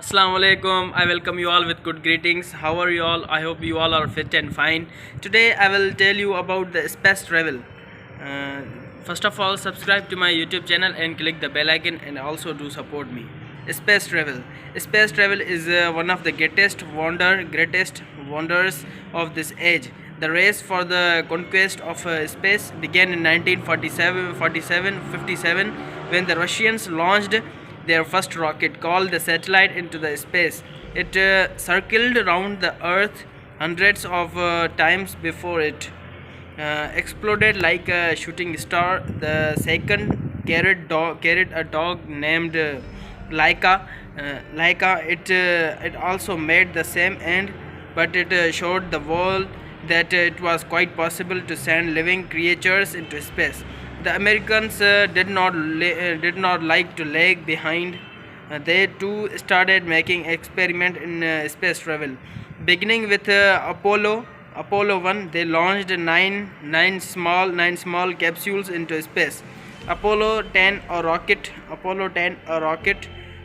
Assalamu alaikum. I welcome you all with good greetings. How are you all? I hope you all are fit and fine. Today I will tell you about the space travel. Uh, First of all, subscribe to my YouTube channel and click the bell icon, and also do support me. Space travel. Space travel is one of the greatest wonders of this age. The race for the conquest of space began in 1947-57 when the Russians launched their first rocket, called the satellite, into the space. It circled around the Earth hundreds of times before it exploded like a shooting star. The second carried a dog named Laika. It also made the same end, but it showed the world that it was quite possible to send living creatures into space. The Americans did not like to lag behind. They too started making experiment in space travel, beginning with Apollo 1. They launched nine small capsules into space. Apollo 10 a rocket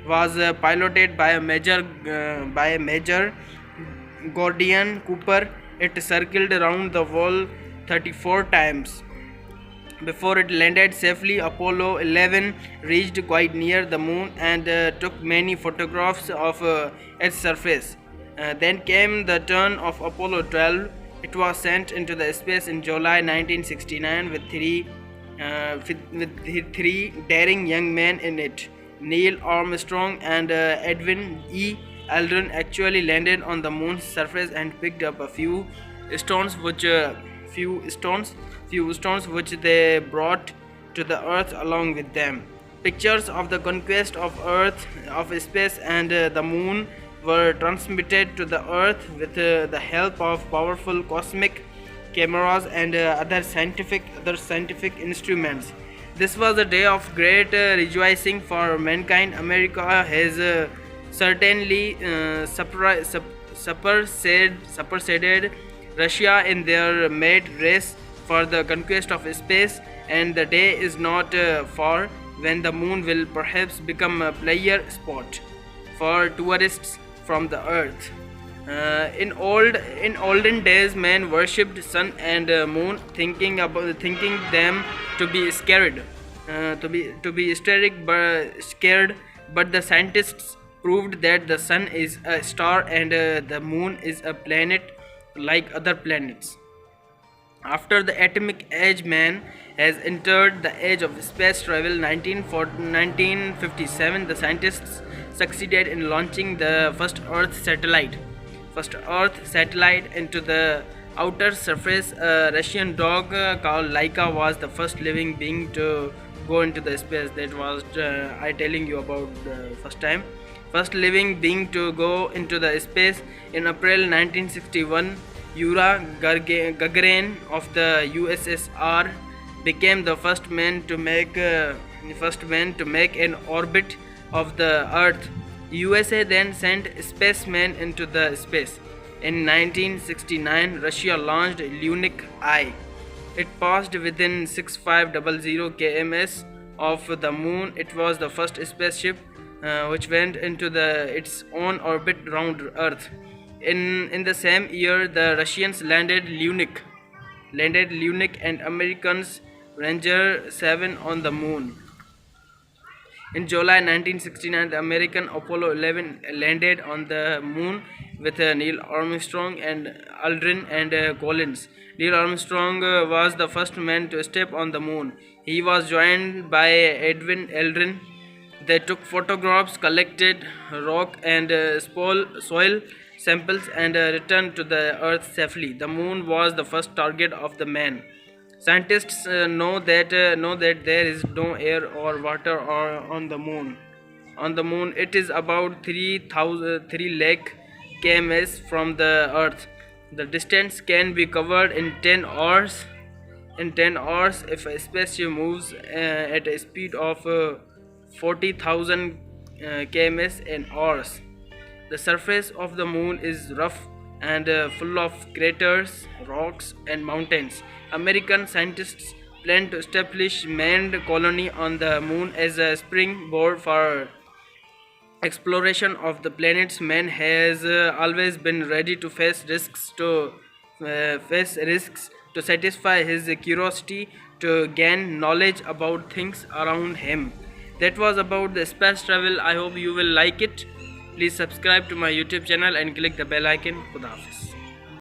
was piloted by a major Gordian Cooper. It circled around the world 34 times before it landed safely. Apollo 11 reached quite near the moon and took many photographs of its surface. Then came the turn of Apollo 12. It was sent into the space in July 1969 with three daring young men in it. Neil Armstrong and Edwin E. Aldrin actually landed on the moon's surface and picked up a stones which few stones which they brought to the earth along with them. Pictures of the conquest of earth, of space, and the moon were transmitted to the earth with the help of powerful cosmic cameras and other scientific instruments. This was a day of great rejoicing for mankind. America has certainly superseded Russia in their mad race for the conquest of space, and the day is not far when the moon will perhaps become a player spot for tourists from the earth. In olden days, man worshipped sun and moon, thinking them to be scared. But the scientists proved that the sun is a star and the moon is a planet like other planets. After the atomic age, man has entered the age of space travel. 1957, the scientists succeeded in launching the first Earth satellite into the outer surface. A Russian dog called Laika was the first living being to go into the space. That was I telling you about the first living being to go into the space. In April 1961, Yuri Gagarin of the USSR became the first man to make an orbit of the Earth. USA then sent spacemen into the space. In 1969, Russia launched Lunik I. It passed within 6500 kms of the moon. It was the first spaceship which went into its own orbit around Earth. In the same year, the Russians landed Lunik and Americans Ranger 7 on the moon. In July 1969, the American Apollo 11 landed on the moon with Neil Armstrong and Aldrin and Collins. Neil Armstrong was the first man to step on the moon. He was joined by Edwin Aldrin. They took photographs, collected rock and soil samples, and returned to the Earth safely. The moon was the first target of the man. Scientists know that there is no air or water on the moon. On the moon, it is about 3 lakh kms from the Earth. The distance can be covered in 10 hours. If a spaceship moves at a speed of 40,000 kms an hour. The surface of the moon is rough and full of craters, rocks, and mountains. American scientists plan to establish manned colony on the moon as a springboard for exploration of the planets, man has always been ready to face risks to satisfy his curiosity, to gain knowledge about things around him. That was about the space travel. I hope you will like it. Please subscribe to my YouTube channel and click the bell icon. Khuda Hafiz.